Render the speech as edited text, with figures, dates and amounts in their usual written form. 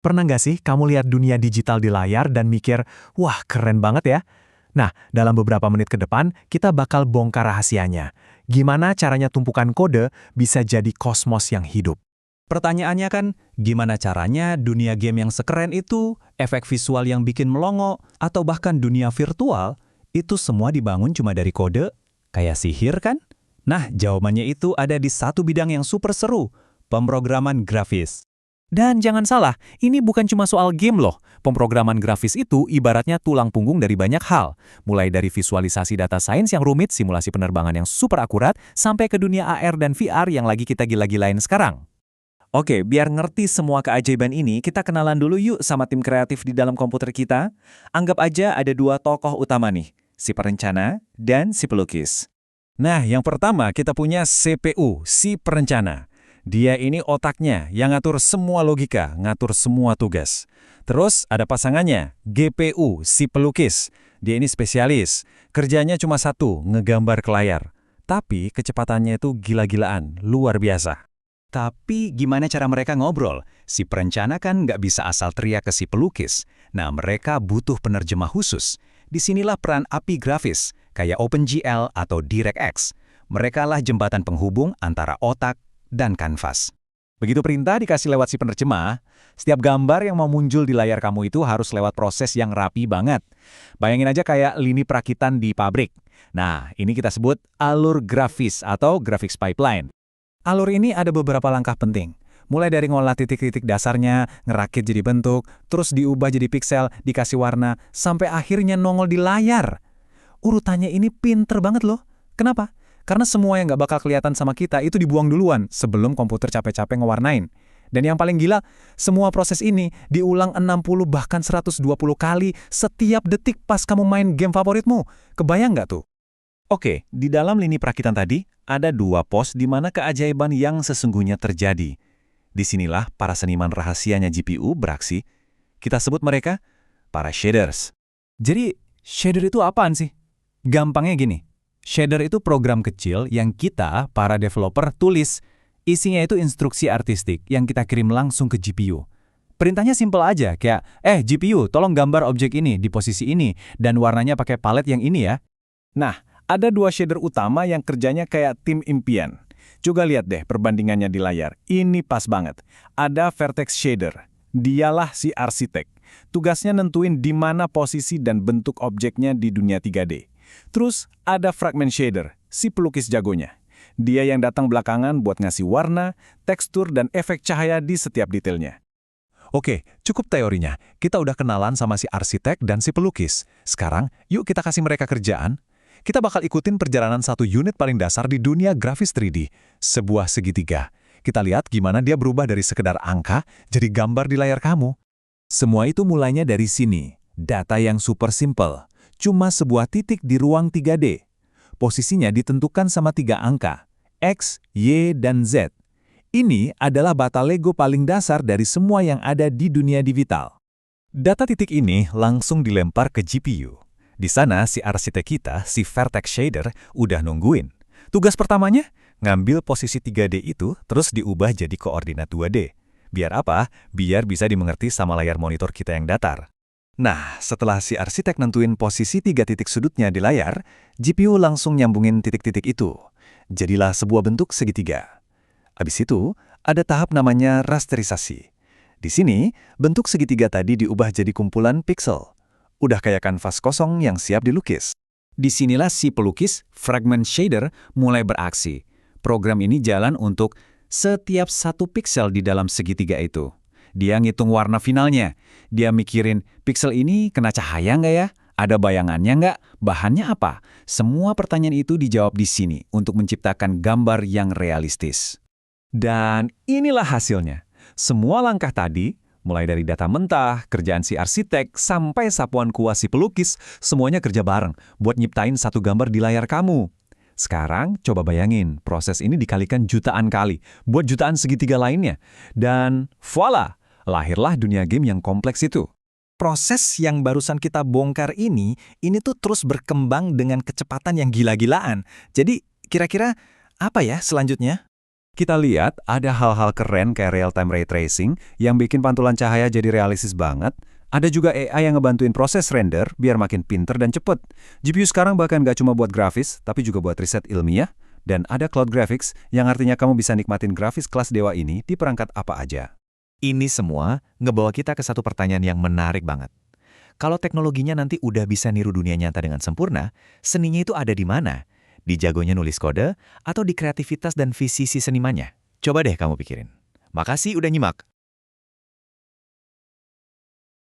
Pernah nggak sih kamu lihat dunia digital di layar dan mikir, wah keren banget ya? Nah, dalam beberapa menit ke depan, kita bakal bongkar rahasianya. Gimana caranya tumpukan kode bisa jadi kosmos yang hidup? Pertanyaannya kan, gimana caranya dunia game yang sekeren itu, efek visual yang bikin melongo, atau bahkan dunia virtual, itu semua dibangun cuma dari kode? Kayak sihir kan? Nah, jawabannya itu ada di satu bidang yang super seru, pemrograman grafis. Dan jangan salah, ini bukan cuma soal game loh. Pemrograman grafis itu ibaratnya tulang punggung dari banyak hal. Mulai dari visualisasi data sains yang rumit, simulasi penerbangan yang super akurat, sampai ke dunia AR dan VR yang lagi kita gila-gilain sekarang. Oke, biar ngerti semua keajaiban ini, kita kenalan dulu yuk sama tim kreatif di dalam komputer kita. Anggap aja ada dua tokoh utama nih, si perencana dan si pelukis. Nah, yang pertama kita punya CPU, si perencana. Dia ini otaknya yang ngatur semua logika, ngatur semua tugas. Terus ada pasangannya, GPU, si pelukis. Dia ini spesialis, kerjanya cuma satu, ngegambar ke layar. Tapi kecepatannya itu gila-gilaan, luar biasa. Tapi gimana cara mereka ngobrol? Si perencana kan nggak bisa asal teriak ke si pelukis. Nah, mereka butuh penerjemah khusus. Disinilah peran API grafis, kayak OpenGL atau DirectX. Mereka lah jembatan penghubung antara otak dan kanvas. Begitu perintah dikasih lewat si penerjemah, setiap gambar yang mau muncul di layar kamu itu harus lewat proses yang rapi banget. Bayangin aja kayak lini perakitan di pabrik. Nah, ini kita sebut alur grafis atau graphics pipeline. Alur ini ada beberapa langkah penting. Mulai dari ngolah titik-titik dasarnya, ngerakit jadi bentuk, terus diubah jadi piksel, dikasih warna, sampai akhirnya nongol di layar. Urutannya ini pinter banget loh. Kenapa? Karena semua yang nggak bakal kelihatan sama kita itu dibuang duluan sebelum komputer capek-capek ngewarnain. Dan yang paling gila, semua proses ini diulang 60 bahkan 120 kali setiap detik pas kamu main game favoritmu. Kebayang nggak tuh? Oke, di dalam lini perakitan tadi, ada dua pos di mana keajaiban yang sesungguhnya terjadi. Disinilah para seniman rahasianya GPU beraksi. Kita sebut mereka para shaders. Jadi, shader itu apaan sih? Gampangnya gini, shader itu program kecil yang kita, para developer, tulis. Isinya itu instruksi artistik yang kita kirim langsung ke GPU. Perintahnya simpel aja, kayak, GPU, tolong gambar objek ini di posisi ini, dan warnanya pakai palet yang ini ya. Nah, ada dua shader utama yang kerjanya kayak tim impian. Coba lihat deh perbandingannya di layar. Ini pas banget. Ada vertex shader. Dialah si arsitek. Tugasnya nentuin di mana posisi dan bentuk objeknya di dunia 3D. Terus ada fragment shader, si pelukis jagonya. Dia yang datang belakangan buat ngasih warna, tekstur, dan efek cahaya di setiap detailnya. Oke, cukup teorinya. Kita udah kenalan sama si arsitek dan si pelukis. Sekarang, yuk kita kasih mereka kerjaan. Kita bakal ikutin perjalanan satu unit paling dasar di dunia grafis 3D, sebuah segitiga. Kita lihat gimana dia berubah dari sekedar angka jadi gambar di layar kamu. Semua itu mulainya dari sini, data yang super simple, cuma sebuah titik di ruang 3D. Posisinya ditentukan sama 3 angka, X, Y, dan Z. Ini adalah bata Lego paling dasar dari semua yang ada di dunia digital. Data titik ini langsung dilempar ke GPU. Di sana si arsitek kita, si vertex shader, udah nungguin. Tugas pertamanya, ngambil posisi 3D itu terus diubah jadi koordinat 2D. Biar apa? Biar bisa dimengerti sama layar monitor kita yang datar. Nah, setelah si arsitek nentuin posisi 3 titik sudutnya di layar, GPU langsung nyambungin titik-titik itu. Jadilah sebuah bentuk segitiga. Habis itu, ada tahap namanya rasterisasi. Di sini, bentuk segitiga tadi diubah jadi kumpulan piksel. Udah kayak kanvas kosong yang siap dilukis. Disinilah si pelukis, fragment shader, mulai beraksi. Program ini jalan untuk setiap satu piksel di dalam segitiga itu. Dia ngitung warna finalnya. Dia mikirin, piksel ini kena cahaya nggak ya? Ada bayangannya nggak? Bahannya apa? Semua pertanyaan itu dijawab di sini untuk menciptakan gambar yang realistis. Dan inilah hasilnya. Semua langkah tadi, mulai dari data mentah, kerjaan si arsitek, sampai sapuan kuas si pelukis, semuanya kerja bareng buat nyiptain satu gambar di layar kamu. Sekarang, coba bayangin, proses ini dikalikan jutaan kali, buat jutaan segitiga lainnya. Dan voila, lahirlah dunia game yang kompleks itu. Proses yang barusan kita bongkar ini tuh terus berkembang dengan kecepatan yang gila-gilaan. Jadi, kira-kira apa ya selanjutnya? Kita lihat ada hal-hal keren kayak real-time ray tracing yang bikin pantulan cahaya jadi realistis banget. Ada juga AI yang ngebantuin proses render biar makin pinter dan cepet. GPU sekarang bahkan gak cuma buat grafis, tapi juga buat riset ilmiah. Dan ada cloud graphics yang artinya kamu bisa nikmatin grafis kelas dewa ini di perangkat apa aja. Ini semua ngebawa kita ke satu pertanyaan yang menarik banget. Kalau teknologinya nanti udah bisa niru dunia nyata dengan sempurna, seninya itu ada di mana? Di jagonya nulis kode, atau di kreativitas dan visi si senimannya? Coba deh kamu pikirin. Makasih udah nyimak.